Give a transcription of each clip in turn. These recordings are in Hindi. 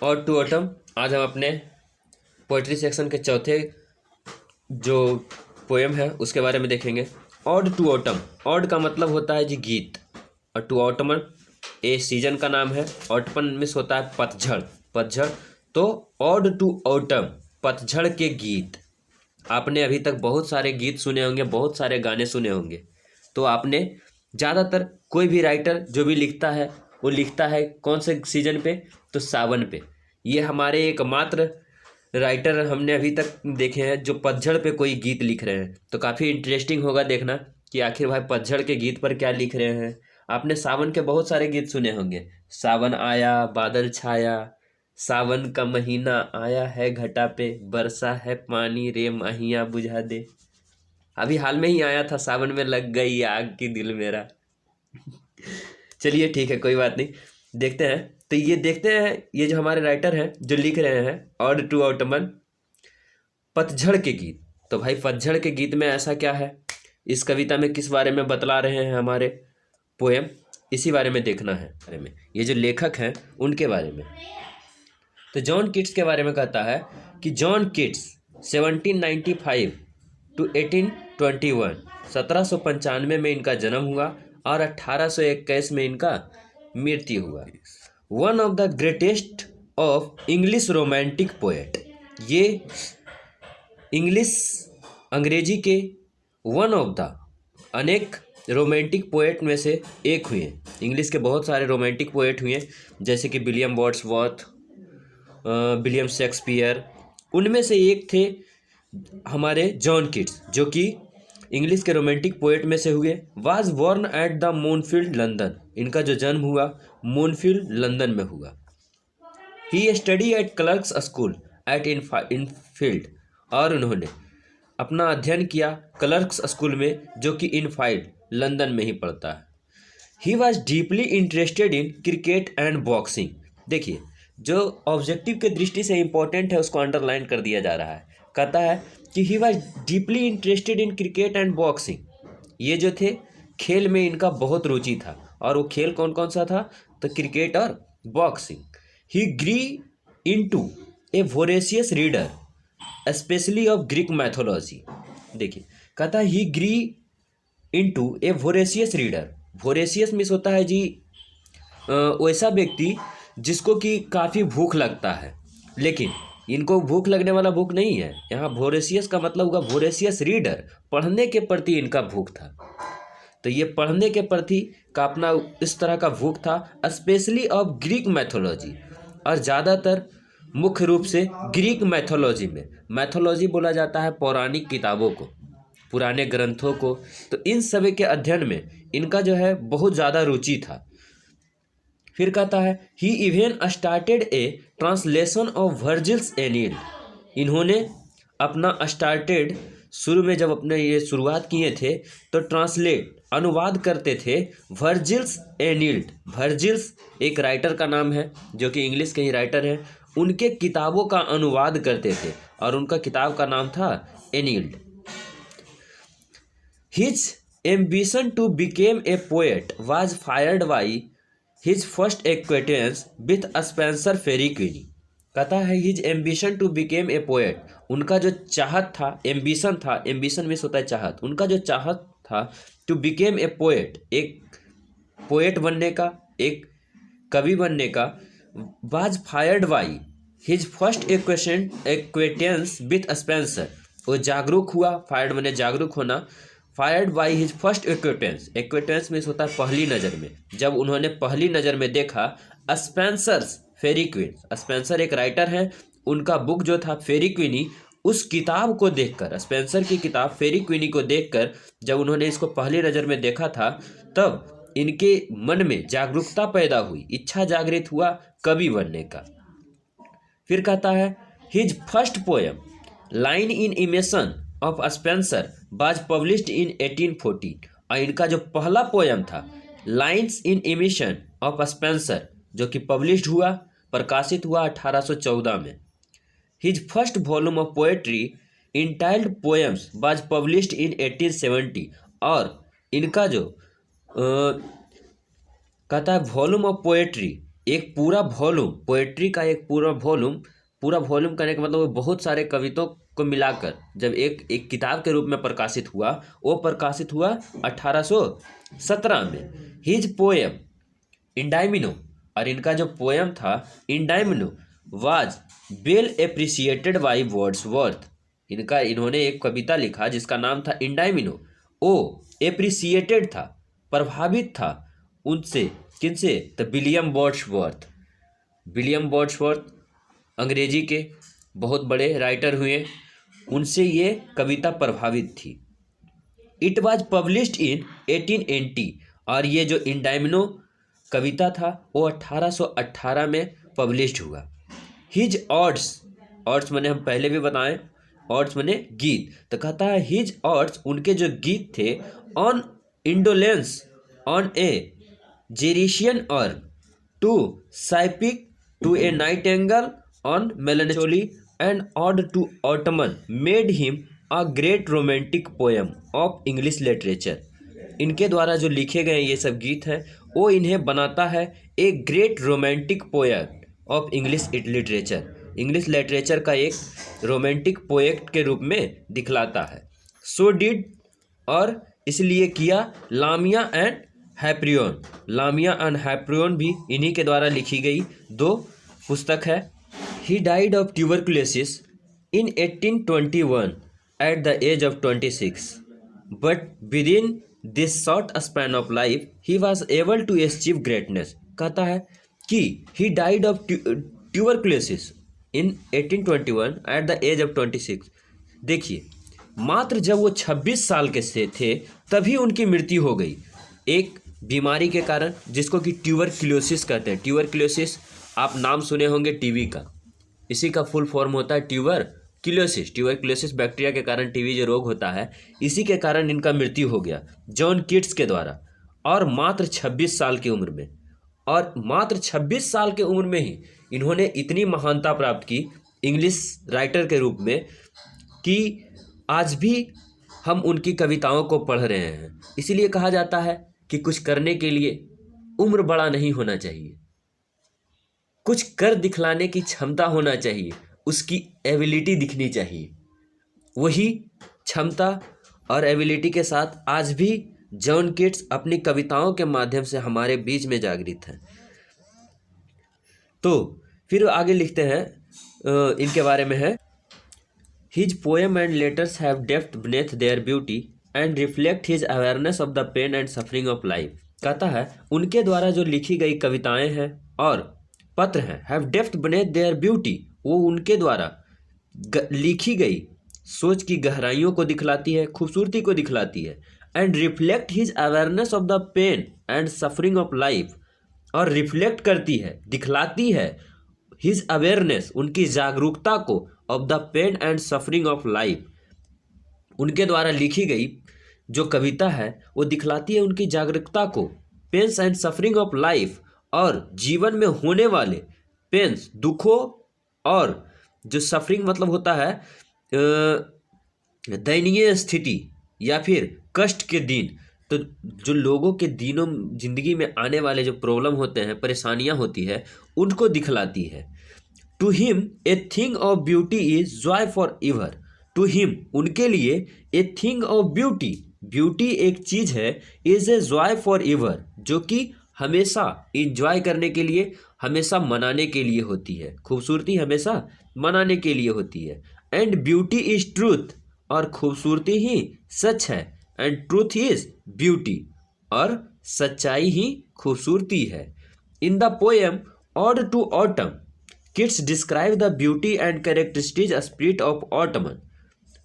Odd to autumn. आज हम अपने पोइट्री सेक्शन के चौथे जो पोएम है उसके बारे में देखेंगे। ऑड टू ऑटम, ऑड का मतलब होता है जी गीत, और टू ऑटमन ए सीजन का नाम है। ऑटमन मिस होता है पतझड़, पतझड़। तो ऑड टू ऑटम, पतझड़ के गीत। आपने अभी तक बहुत सारे गीत सुने होंगे, बहुत सारे गाने सुने होंगे। तो आपने ज़्यादातर कोई भी राइटर जो भी लिखता है वो लिखता है कौन से सीजन पे, तो सावन पे। ये हमारे एकमात्र राइटर हमने अभी तक देखे हैं जो पतझड़ पे कोई गीत लिख रहे हैं। तो काफ़ी इंटरेस्टिंग होगा देखना कि आखिर भाई पतझड़ के गीत पर क्या लिख रहे हैं। आपने सावन के बहुत सारे गीत सुने होंगे। सावन आया बादल छाया, सावन का महीना आया है घटा पे, बरसा है पानी रे माहिया बुझा दे। अभी हाल में ही आया था, सावन में लग गई आग की दिल मेरा। चलिए ठीक है, कोई बात नहीं, देखते हैं। तो ये देखते हैं, ये जो हमारे राइटर हैं जो लिख रहे हैं ऑड टू ऑटमन, पतझड़ के गीत। तो भाई पतझड़ के गीत में ऐसा क्या है, इस कविता में किस बारे में बतला रहे हैं हमारे पोएम, इसी बारे में देखना है। बारे में ये जो लेखक हैं उनके बारे में। तो जॉन कीट्स के बारे में कहता है कि जॉन कीट्स 1795 टू 1821, 1795 में इनका जन्म हुआ और 1821 में इनका मृत्यु हुआ। One of the greatest of English romantic poet, ये इंग्लिश अंग्रेजी के वन ऑफ द अनेक रोमांटिक पोएट में से एक हुए। इंग्लिश के बहुत सारे रोमांटिक पोएट हुए जैसे कि विलियम वर्ड्सवर्थ, विलियम शेक्सपियर, उनमें से एक थे हमारे जॉन कीट्स जो कि इंग्लिश के रोमांटिक पोएट में से हुए। Was born at the Moorfield London, इनका जो जन्म हुआ मूनफील्ड लंदन में हुआ। He study at Clarke's school at Enfield, और उन्होंने अपना अध्ययन किया क्लर्क्स स्कूल में जो कि इनफील्ड लंदन में ही पड़ता है। He was deeply interested in cricket and boxing. देखिए, जो ऑब्जेक्टिव के दृष्टि से इंपॉर्टेंट है उसको अंडरलाइन कर दिया जा रहा है। कहता है कि he was deeply interested in cricket and boxing, ये जो थे खेल में इनका बहुत रुचि था। और वो खेल कौन कौन सा था, तो क्रिकेट और boxing. He grew into a voracious reader specially of Greek mythology. देखिए, कहता है he grew into a voracious reader. Voracious means होता है जी वैसा व्यक्ति जिसको कि काफ़ी भूख लगता है, लेकिन इनको भूख लगने वाला भूख नहीं है। यहाँ वोरेशियस का मतलब होगा वोरेशियस रीडर, पढ़ने के प्रति इनका भूख था। तो ये पढ़ने के प्रति का अपना इस तरह का भूख था, स्पेशली ऑफ ग्रीक मैथोलॉजी, और ज़्यादातर मुख्य रूप से ग्रीक मैथोलॉजी में। मैथोलॉजी बोला जाता है पौराणिक किताबों को, पुराने ग्रंथों को। तो इन सभी के अध्ययन में इनका जो है बहुत ज़्यादा रुचि था। फिर कहता है he even started a translation of Virgil's Aeneid. इन्होंने अपना स्टार्टेड, शुरू में जब अपने ये शुरुआत किए थे तो ट्रांसलेट, अनुवाद करते थे वर्जिल्स एनील्ड। वर्जिल्स एक राइटर का नाम है जो कि इंग्लिश के ही राइटर हैं, उनके किताबों का अनुवाद करते थे और उनका किताब का नाम था Aeneid. His ambition to become a poet was fired by his first acquaintance with Spenser Faerie Queene. कहता है his ambition to become a poet, उनका जो चाहत था, एम्बिशन था, एम्बिशन मीन्स होता है चाहत, उनका जो चाहत था टू बिकेम ए पोएट, एक पोएट बनने का, एक कवि बनने का, was fired by his first acquaintance with Spencer, वो जागरूक हुआ, फायर्ड बने जागरूक होना, fired by his first acquaintance, acquaintance means होता है पहली नज़र में, जब उन्होंने पहली नज़र में देखा स्पेंसर्स फेरी क्वीन। स्पेंसर एक राइटर हैं, उनका बुक जो था फेरी क्वीनी, उस किताब को देखकर, स्पेंसर की किताब फेरी क्वीनी को देखकर जब उन्होंने इसको पहली नज़र में देखा था, तब इनके मन में जागरूकता पैदा हुई, इच्छा जागृत हुआ कवि बनने का। फिर कहता है his first poem line in imitation of Spenser was published in 1814, और इनका जो पहला पोएम था lines in imitation of Spenser, जो कि पब्लिश्ड हुआ, प्रकाशित हुआ 1814 में। His first volume of poetry entitled poems was published in 1870, और इनका जो कहता है वॉल्यूम ऑफ पोएट्री, एक पूरा वॉल्यूम, पोएट्री का एक पूरा वॉल्यूम करने का मतलब वो बहुत सारे कविताओं को मिलाकर जब एक किताब के रूप में प्रकाशित हुआ, वो प्रकाशित हुआ 1817 में। हिज पोएम इंडाइमिनो, और इनका जो पोएम था Endymion was well appreciated by Wordsworth. इन्होंने एक कविता लिखा जिसका नाम था इंडाइमिनो। ओ एप्रिसिएटेड था, प्रभावित था उनसे, किनसे? तो विलियम वर्ड्सवर्थ अंग्रेजी के बहुत बड़े राइटर हुए, उनसे ये कविता प्रभावित थी। इट वाज पब्लिश्ड इन 1880, और ये जो इंडाइमिनो कविता था वो 1818 में पब्लिश्ड हुआ। हिज ऑड्स मैंने हम पहले भी बताएं, ऑड्स मैंने गीत, तो कहता है हिज ऑड्स, उनके जो गीत थे, on indolence, on a Grecian urn to साइपिक, to a nightingale, on melancholy and ode to autumn made him a great romantic poem of English literature. इनके द्वारा जो लिखे गए ये सब गीत हैं वो इन्हें बनाता है एक great romantic poet of English literature, English literature का एक रोमांटिक पोएट के रूप में दिखलाता है। सो डिड, और इसलिए किया, लामिया एंड हैप्रियन भी इन्हीं के द्वारा लिखी गई 2 पुस्तक है। He died of tuberculosis in 1821 at the age of 26, but within this short span of life he was able to achieve greatness. कहता है कि he died of tuberculosis in 1821 at the age of 26। देखिए, मात्र जब वो 26 साल के से थे तभी उनकी मृत्यु हो गई, एक बीमारी के कारण जिसको कि ट्यूबरकुलोसिस कहते हैं। ट्यूबरकुलोसिस आप नाम सुने होंगे टीबी का, इसी का फुल फॉर्म होता है ट्यूबरकुलोसिस बैक्टीरिया के कारण टीबी जो रोग होता है, इसी के कारण इनका मृत्यु हो गया जॉन कीट्स के द्वारा, और मात्र 26 साल की उम्र में। और मात्र 26 साल की उम्र में ही इन्होंने इतनी महानता प्राप्त की इंग्लिश राइटर के रूप में कि आज भी हम उनकी कविताओं को पढ़ रहे हैं। इसीलिए कहा जाता है कि कुछ करने के लिए उम्र बड़ा नहीं होना चाहिए, कुछ कर दिखलाने की क्षमता होना चाहिए, उसकी एबिलिटी दिखनी चाहिए। वही क्षमता और एबिलिटी के साथ आज भी जॉन कीट्स अपनी कविताओं के माध्यम से हमारे बीच में जागृत हैं। तो फिर आगे लिखते हैं, इनके बारे में है, his poem and letters have depth beneath their beauty and reflect his awareness of the pain and suffering of life. कहता है उनके द्वारा जो लिखी गई कविताएं हैं और पत्र हैं, have depth beneath their beauty, वो उनके द्वारा लिखी गई सोच की गहराइयों को दिखलाती है, खूबसूरती को दिखलाती है। And reflect his awareness of the pain and suffering of life, और रिफ्लेक्ट करती है, दिखलाती है हिज अवेयरनेस, उनकी जागरूकता को, of the pain and suffering of life. उनके द्वारा लिखी गई जो कविता है वो दिखलाती है उनकी जागरूकता को, pains and suffering of life, और जीवन में होने वाले पेन्स, दुखों, और जो सफरिंग मतलब होता है दयनीय स्थिति या फिर कष्ट के दिन, तो जो लोगों के दिनों जिंदगी में आने वाले जो प्रॉब्लम होते हैं, परेशानियां होती है, उनको दिखलाती है। To him a thing of beauty is joy for ever. To him, उनके लिए, a thing of beauty, beauty एक चीज़ है, is a joy for ever, जो कि हमेशा इंजॉय करने के लिए, हमेशा मनाने के लिए होती है। खूबसूरती हमेशा मनाने के लिए होती है। एंड ब्यूटी इज ट्रूथ, और खूबसूरती ही सच है। एंड ट्रूथ इज ब्यूटी, और सच्चाई ही खूबसूरती है। In the poem ode to autumn, Keats describe the beauty and characteristic spirit of autumn.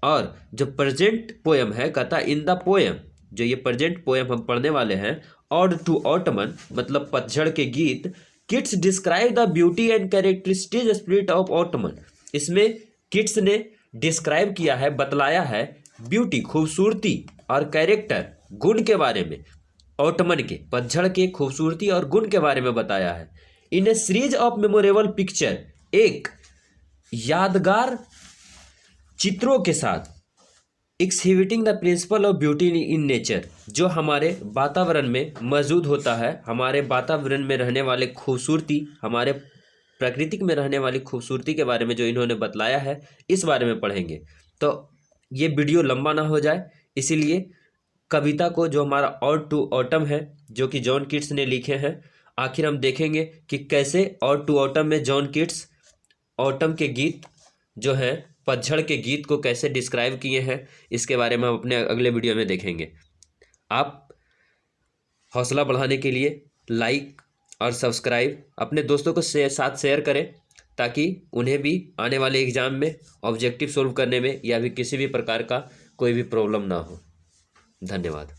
और जो प्रेजेंट पोएम है, कहता इन द पोएम, जो ये प्रेजेंट पोएम हम पढ़ने वाले हैं, ऑड टू ऑटमन मतलब पतझड़ के गीत, Keats describe the beauty and characteristic spirit of autumn. इसमें किट्स ने डिस्क्राइब किया है, बतलाया है ब्यूटी, खूबसूरती, और कैरेक्टर, गुण के बारे में, ऑटमन के, पतझड़ के खूबसूरती और गुण के बारे में बताया है। In a series of memorable picture, एक यादगार चित्रों के साथ, exhibiting the principle of beauty in nature, जो हमारे वातावरण में मौजूद होता है, हमारे वातावरण में रहने वाले खूबसूरती, हमारे प्राकृतिक में रहने वाली खूबसूरती के बारे में जो इन्होंने बतलाया है, इस बारे में पढ़ेंगे। तो ये वीडियो लंबा ना हो जाए, इसीलिए कविता को, जो हमारा ऑड टू ऑटम है, जो कि जॉन कीट्स ने लिखे हैं, आखिर हम देखेंगे कि कैसे ऑड टू ऑटम में जॉन कीट्स ऑटम के गीत जो हैं, पतझड़ के गीत को कैसे डिस्क्राइब किए हैं, इसके बारे में हम अपने अगले वीडियो में देखेंगे। आप हौसला बढ़ाने के लिए लाइक और सब्सक्राइब अपने दोस्तों को साथ शेयर करें, ताकि उन्हें भी आने वाले एग्ज़ाम में ऑब्जेक्टिव सोल्व करने में या भी किसी भी प्रकार का कोई भी प्रॉब्लम ना हो। धन्यवाद।